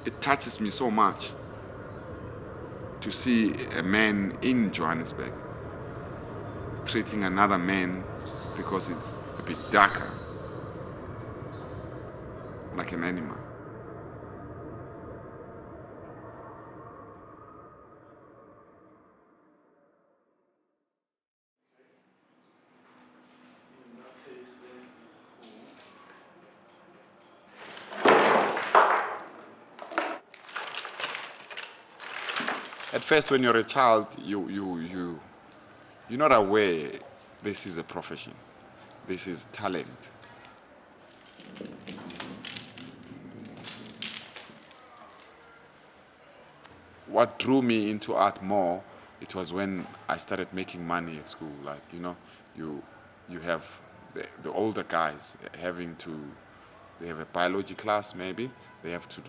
it touches me so much to see a man in Johannesburg treating another man because it's a bit darker like an animal. At first, when you're a child, you're not aware this is a profession, this is talent. What drew me into art more, it was when I started making money at school. Like, you have the older guys having to, they have a biology class maybe, they have to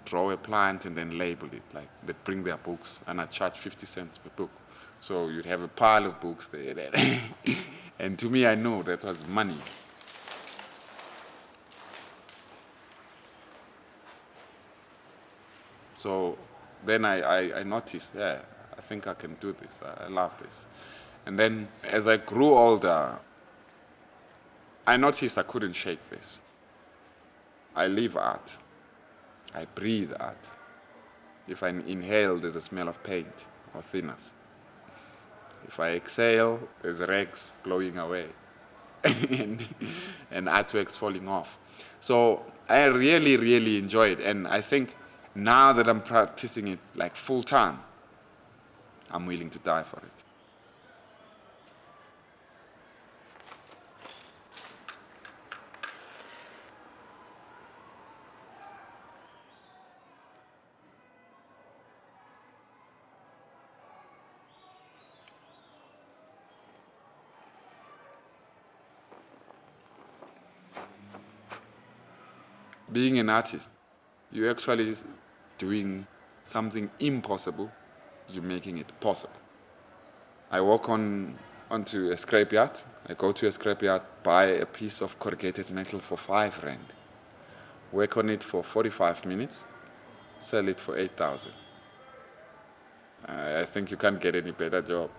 draw a plant and then label it. Like, they bring their books and I charge 50 cents per book. So you'd have a pile of books there. And to me, I know that was money. So then I noticed, yeah, I think I can do this. I love this. And then as I grew older, I noticed I couldn't shake this. I live art. I breathe art. If I inhale, there's a smell of paint or thinners. If I exhale, there's rags blowing away and, and artworks falling off. So I really, really enjoy it. And I think now that I'm practicing it like full time, I'm willing to die for it. Being an artist, you're actually doing something impossible, you're making it possible. I walk onto a scrapyard. I go to a scrapyard, buy a piece of corrugated metal for 5 rand, work on it for 45 minutes, sell it for 8,000. I think you can't get any better job.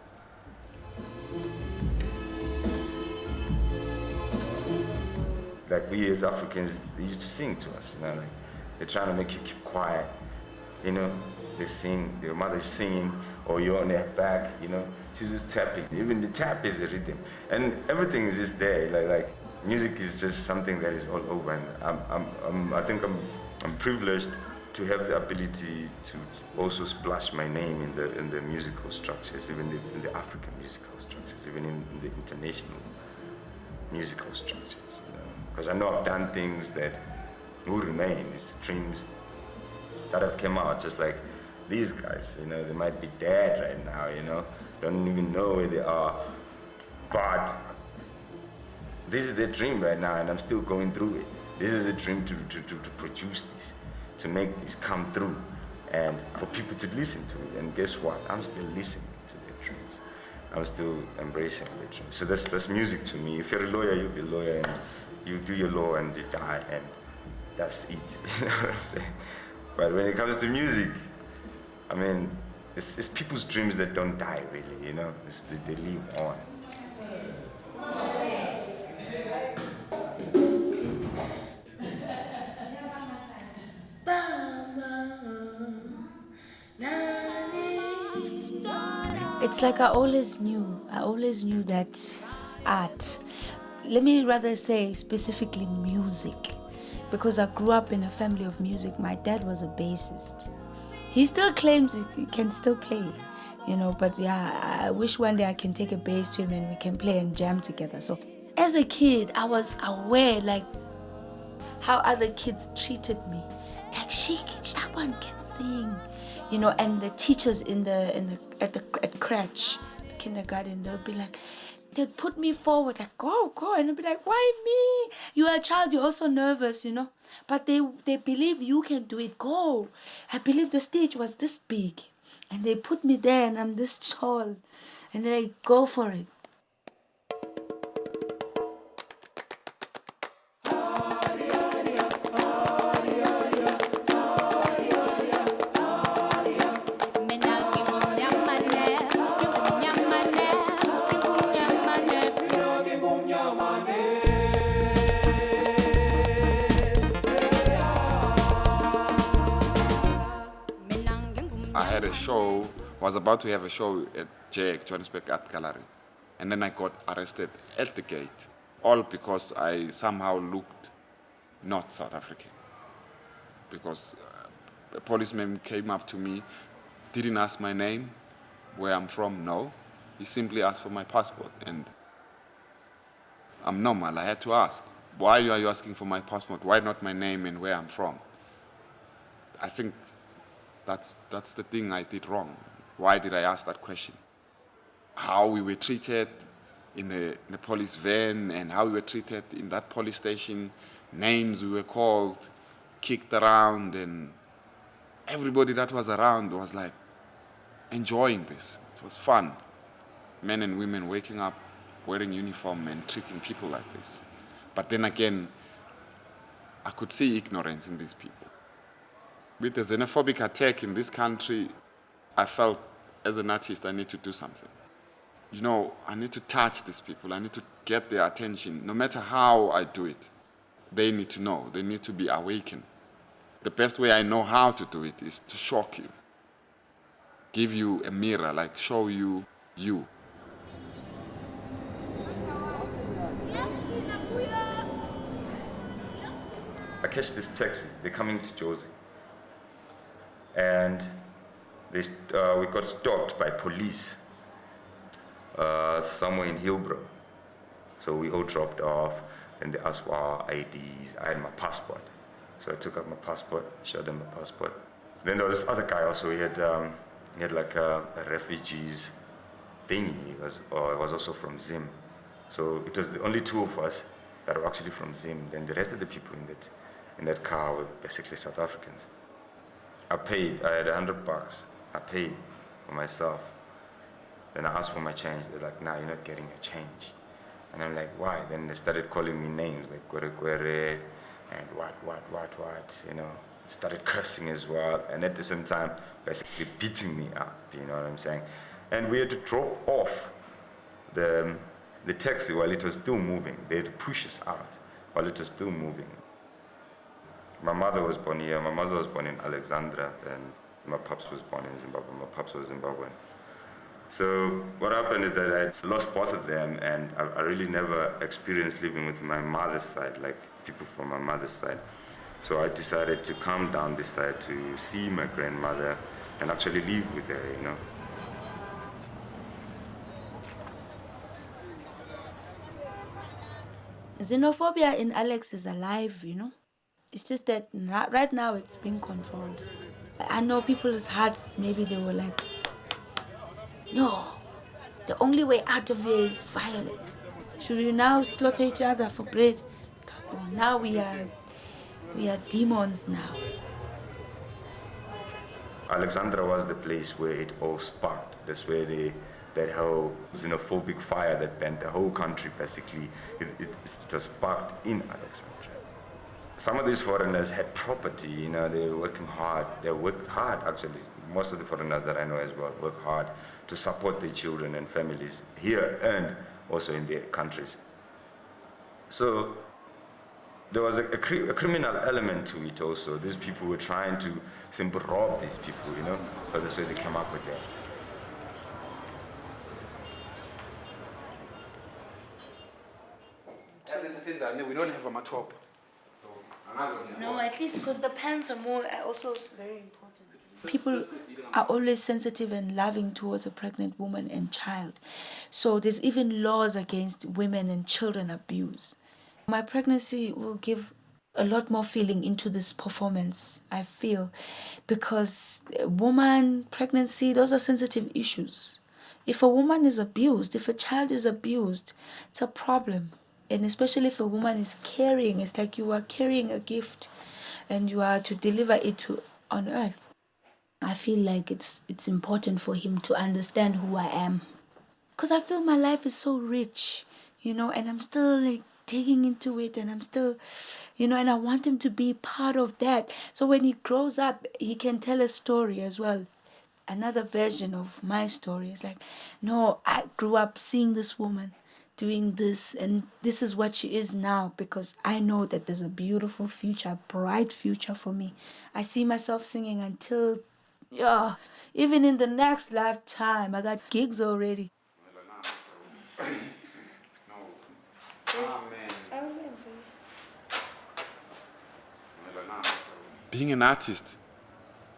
Like we as Africans, they used to sing to us, like they're trying to make you keep quiet, they sing, your mother's singing, or you're on their back, she's just tapping. Even the tap is a rhythm, and everything is just there. Like music is just something that is all over, and I think I'm privileged to have the ability to also splash my name in the musical structures, even in the African musical structures, even in the international musical structures. Because I know I've done things that will remain. It's dreams that have come out, just like these guys. They might be dead right now. Don't even know where they are, but this is their dream right now, and I'm still going through it. This is a dream to produce this, to make this come through, and for people to listen to it. And guess what? I'm still listening to their dreams. I'm still embracing their dreams. So that's music to me. If you're a lawyer, you'll be a lawyer, and you do your law and you die, and that's it. You know what I'm saying? But when it comes to music, I mean, it's people's dreams that don't die, really. They live on. It's like I always knew that art, let me rather say specifically music, because I grew up in a family of music. My dad was a bassist. He still claims he can still play, but yeah, I wish one day I can take a bass to him and we can play and jam together. So as a kid, I was aware like how other kids treated me. Like, that one can sing, and the teachers at crèche, the kindergarten, they'll be like, they'd put me forward, like, go, and I'd be like, why me? You're a child, you're also nervous, but they believe you can do it. Go. I believe the stage was this big, and they put me there, and I'm this tall, and they go for it. had a show, was about to have a show at JX, Johannesburg Art Gallery. And then I got arrested at the gate, all because I somehow looked not South African. Because a policeman came up to me, didn't ask my name, where I'm from, no. He simply asked for my passport, and I'm normal. I had to ask, why are you asking for my passport? Why not my name and where I'm from? I think that's the thing I did wrong. Why did I ask that question? How we were treated in the police van and how we were treated in that police station, names we were called, kicked around, and everybody that was around was like enjoying this. It was fun. Men and women waking up, wearing uniform and treating people like this. But then again, I could see ignorance in these people. With the xenophobic attack in this country, I felt as an artist I need to do something. You know, I need to touch these people. I need to get their attention. No matter how I do it, they need to know. They need to be awakened. The best way I know how to do it is to shock you. Give you a mirror, like show you you. I catch this taxi. They're coming to Jozi. And we got stopped by police somewhere in Hillbrow. So we all dropped off, and they asked for our IDs. I had my passport. So I took out my passport, showed them my passport. Then there was this other guy also. He had like a refugees thingy. He was also from Zim. So it was the only two of us that were actually from Zim. Then the rest of the people in that car were basically South Africans. I paid. I had $100. I paid for myself. Then I asked for my change. They're like, "Nah, you're not getting your change." And I'm like, "Why?" Then they started calling me names like Kwere and what, you know. Started cursing as well, and at the same time, basically beating me up. You know what I'm saying? And we had to drop off the taxi while it was still moving. They had to push us out while it was still moving. My mother was born here. My mother was born in Alexandra, and my pops was born in Zimbabwe. My pops was Zimbabwean. So what happened is that I lost both of them, and I really never experienced living with my mother's side, like people from my mother's side. So I decided to come down this side to see my grandmother and actually live with her, you know. Xenophobia in Alex is alive, you know. It's just that right now it's being controlled. I know people's hearts, maybe they were like, no, the only way out of here is violence. Should we now slaughter each other for bread? Come on, now we are demons now. Alexandra was the place where it all sparked. That's where that whole xenophobic fire that bent the whole country, basically, it was sparked in Alexandra. Some of these foreigners had property, you know, they were working hard. They worked hard, actually. Most of the foreigners that I know as well work hard to support their children and families here and also in their countries. So there was a criminal element to it also. These people were trying to simply rob these people, you know, so that's why they came up with that. We don't have a top. No, at least because the pants are also very important. People are always sensitive and loving towards a pregnant woman and child. So there's even laws against women and children abuse. My pregnancy will give a lot more feeling into this performance, I feel, because woman, pregnancy, those are sensitive issues. If a woman is abused, if a child is abused, it's a problem. And especially if a woman is carrying, it's like you are carrying a gift and you are to deliver it on earth. I feel like it's important for him to understand who I am. Because I feel my life is so rich, you know, and I'm still like digging into it, and I'm still, you know, and I want him to be part of that. So when he grows up, he can tell a story as well. Another version of my story is like, no, I grew up seeing this woman doing this, and this is what she is now, because I know that there's a beautiful future, a bright future for me. I see myself singing until, Even in the next lifetime, I got gigs already. Being an artist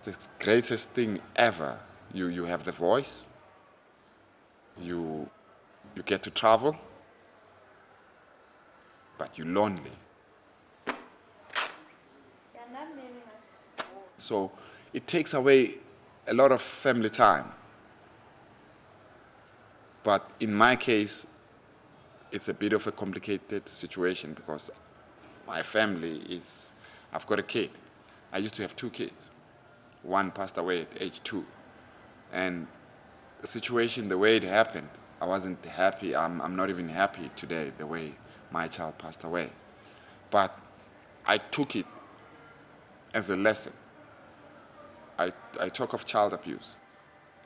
is the greatest thing ever. You have the voice, you get to travel, but you're lonely. So it takes away a lot of family time. But in my case, it's a bit of a complicated situation because my family is, I've got a kid. I used to have 2 kids. One passed away at age 2. And the situation, the way it happened, I wasn't happy. I'm not even happy today the way my child passed away. But I took it as a lesson. I talk of child abuse.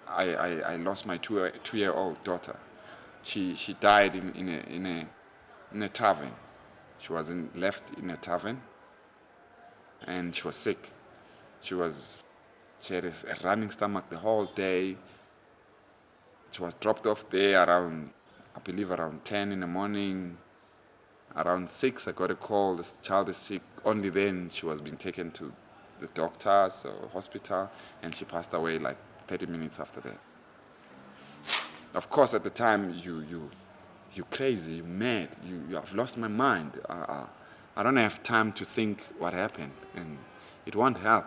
I lost my 2-year-old daughter. She died in a tavern. She was left in a tavern, and she was sick. She had a running stomach the whole day. She was dropped off there around 10 in the morning. Around 6, I got a call. This child is sick. Only then she was being taken to the doctors or hospital, and she passed away like 30 minutes after that. Of course, at the time, you're crazy, you're mad, you have lost my mind. I don't have time to think what happened, and it won't help.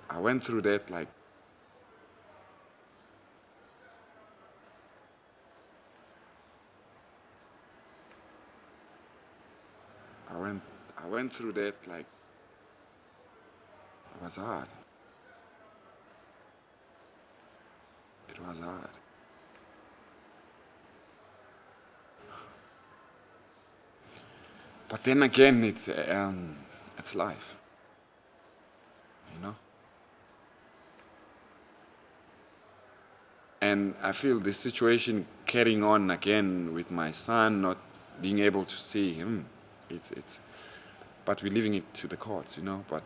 I went through that like I went through that like it was hard. It was hard. But then again, it's life, you know. And I feel this situation carrying on again with my son, not being able to see him. But we're leaving it to the courts, you know. But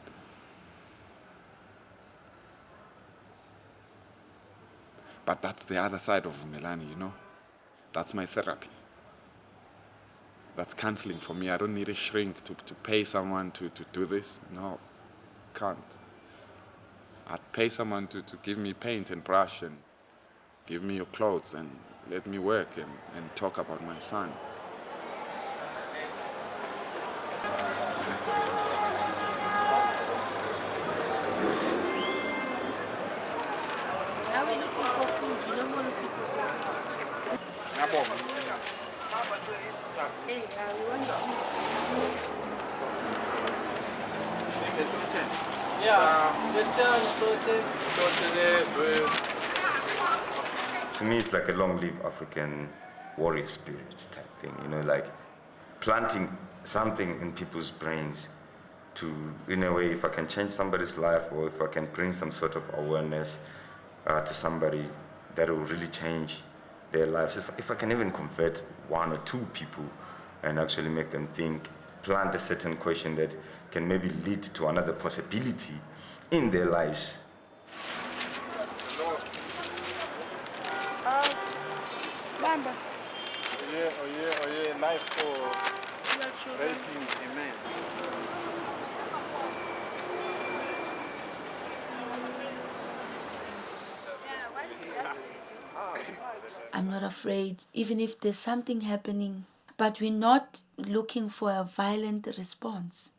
that's the other side of Melanie, you know. That's my therapy. That's counseling for me. I don't need a shrink to pay someone to do this. No, can't. I'd pay someone to give me paint and brush and give me your clothes and let me work and talk about my son. Now we're looking for food. You don't want to pick it up. Hey, we want to To me, it's like a long-lived African warrior spirit type thing, you know, like planting something in people's brains to, in a way, if I can change somebody's life or if I can bring some sort of awareness to somebody that will really change their lives. If I can even convert 1 or 2 people and actually make them think, plant a certain question that can maybe lead to another possibility in their lives. Bamba. Life for raping a man. I'm not afraid, even if there's something happening, but we're not looking for a violent response.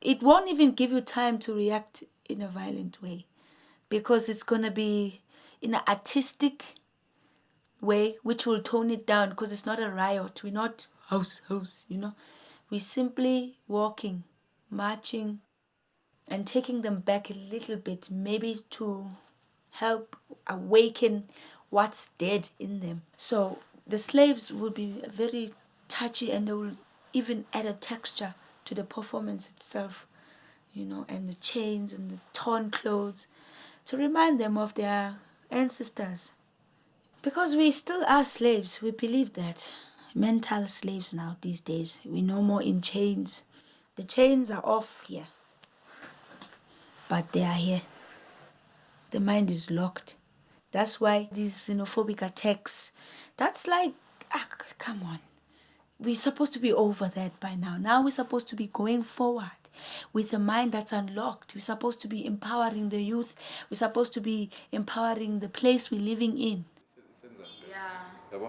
It won't even give you time to react in a violent way because it's going to be in an artistic way, which will tone it down because it's not a riot. We're not house, you know. We're simply walking, marching, and taking them back a little bit, maybe to help awaken what's dead in them. So the slaves will be very touchy and they will even add a texture to the performance itself, you know, and the chains and the torn clothes to remind them of their ancestors. Because we still are slaves, we believe that. Mental slaves now these days. We're no more in chains. The chains are off here, but they are here. the mind is locked. That's why these xenophobic attacks, that's like, come on. We're supposed to be over that by now. Now we're supposed to be going forward with a mind that's unlocked. We're supposed to be empowering the youth. We're supposed to be empowering the place we're living in. Yeah.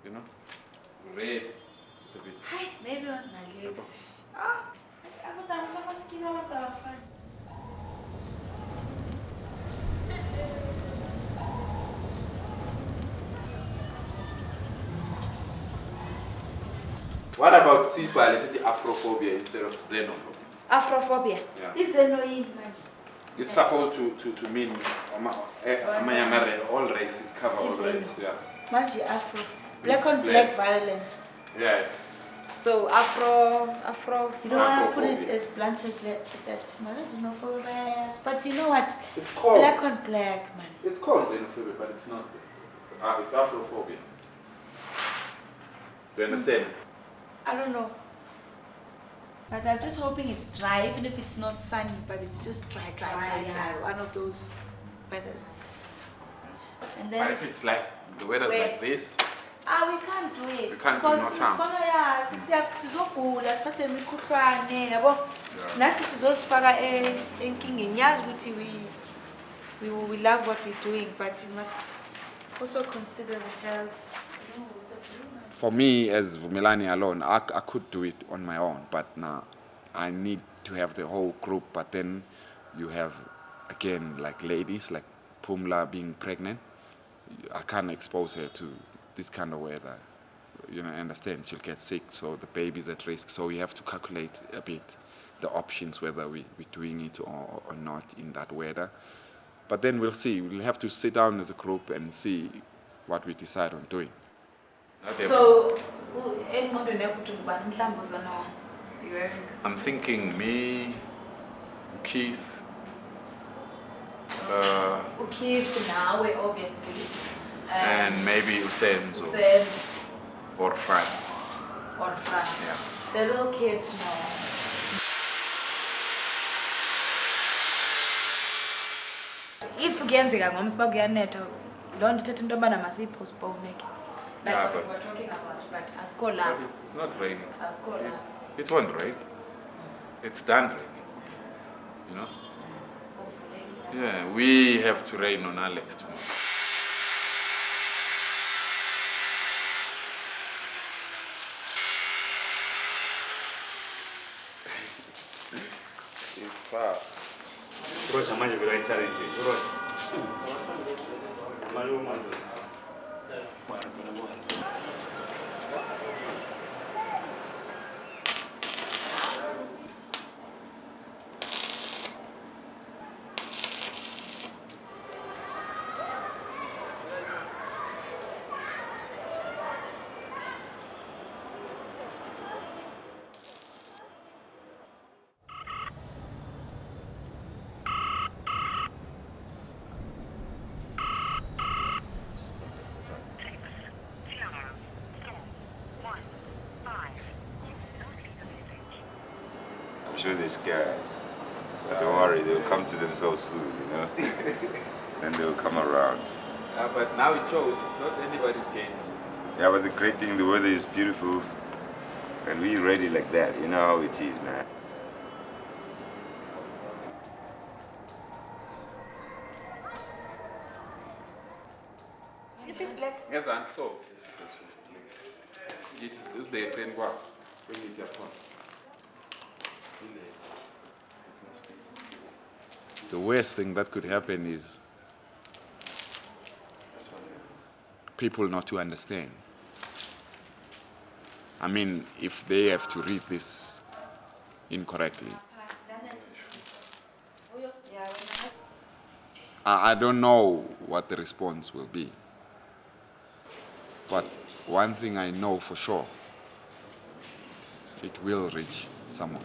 You know? Red is a bit. Hi, maybe on my legs. Ah, What about Sipali city Afrophobia instead of xenophobia? Afrophobia. Yeah. It's annoying, man. It's supposed to mean all races cover all races. Yeah. Manji Afro. Black on black violence. Yes. So Afro. You know why I put Afrophobia. it as blunt as that? But you know what? It's called Black on black, man. It's called xenophobia, but it's not. It's Afrophobia. Do you understand? I don't know. But I'm just hoping it's dry, even if it's not sunny, but it's just dry. One of those weathers. And But then if it's like the weather's like wet. this, we can't do it. We can't do because no it's time. gonna sizogula siphathe imikhuhlwane yabo. Nathi sizosifaka enkingeni yazi ukuthi we love what we're doing, but we must also consider the health. For me, as Vumelani alone, I could do it on my own, but now I need to have the whole group. But then you have, again, like ladies, like Pumla being pregnant. I can't expose her to this kind of weather. You know, I understand she'll get sick, so the baby's at risk. So we have to calculate a bit the options, whether we're doing it or not in that weather. But then we'll see. We'll have to sit down as a group and see what we decide on doing. So, I'm thinking me, Keith, Keith now, obviously. and maybe Usenzo Said or Franz. or Frank. Yeah. The little kid, no. If kuyenzeka ngomsiba kuyanetha, don't ithetha into yobana masiyipostpone ke. Like Yeah, what but- we're talking about, but asikho But lapho. it's not raining. Asikho lapho. It won't rain. It's done raining. You know? Yeah, we have to rain on Alex tomorrow. Roger manje vela challenge. Roger. Manje manje. I'm sure they're scared. But don't worry, they'll come to themselves soon, you know? Then they'll come around. But now it shows it's not anybody's game. Yeah, but the great thing, the weather is beautiful. And we ready like that. You know how it is, man. Yes, and so. It is the train was. Bring it upon. The worst thing that could happen is people not to understand. I mean, if they have to read this incorrectly. I don't know what the response will be. But one thing I know for sure, it will reach someone.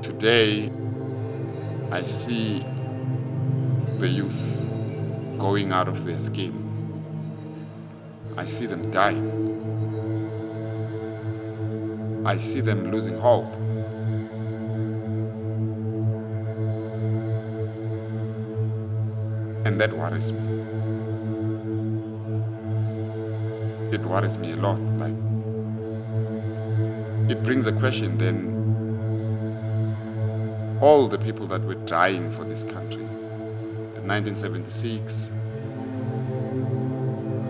Today, I see the youth going out of their skin. I see them dying. I see them losing hope. And that worries me. It worries me a lot. Like, it brings a question then. All the people that were dying for this country in 1976,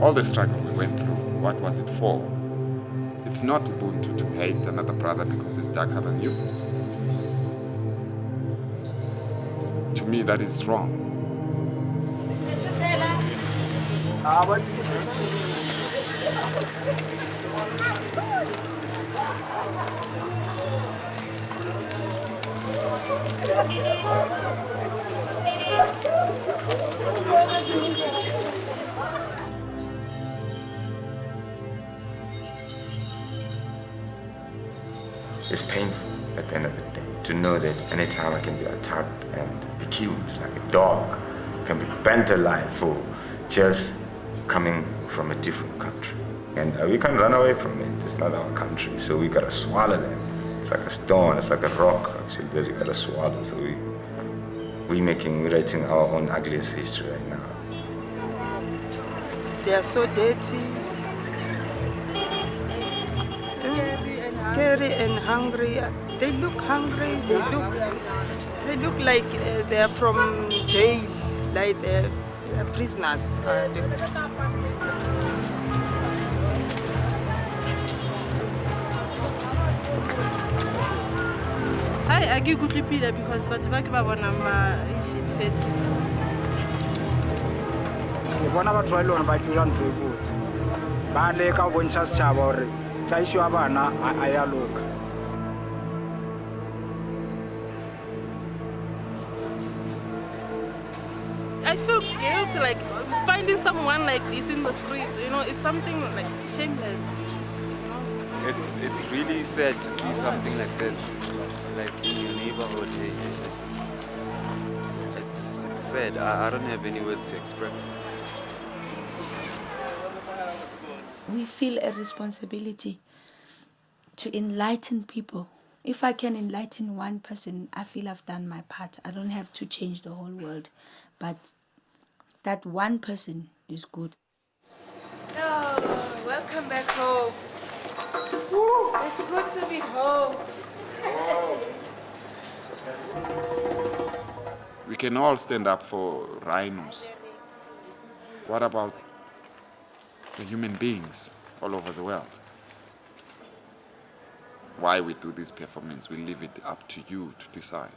all the struggle we went through, what was it for? It's not Ubuntu to hate another brother because he's darker than you. To me, that is wrong. It's painful at the end of the day to know that anytime I can be attacked and be killed like a dog, can be burnt alive for just coming from a different country. And we can't run away from it. It's not our country, so we gotta swallow that. It's like a stone, it's like a rock actually that you gotta swallow. So we're writing our own ugliest history right now. They are so dirty, scary and hungry. They look hungry. They look like they are from jail, like they're prisoners. I ke kutlwe pila because batho ba ke ba bona ma-shitset. Ke bona batho ba lona ba dira ntho e botse ba leka go bontsha setšhaba gore tlhaišo ya bana a ya loka. I feel guilty, like finding someone like this in the streets, you know, it's something like shameless. You know? It's really sad to see something like this, like in your neighborhood. It's sad. I don't have any words to express it. We feel a responsibility to enlighten people. If I can enlighten one person, I feel I've done my part. I don't have to change the whole world, but that one person is good. Oh, welcome back home. Woo, it's good to be home. We can all stand up for rhinos. What about the human beings all over the world? Why we do this performance, we leave it up to you to decide.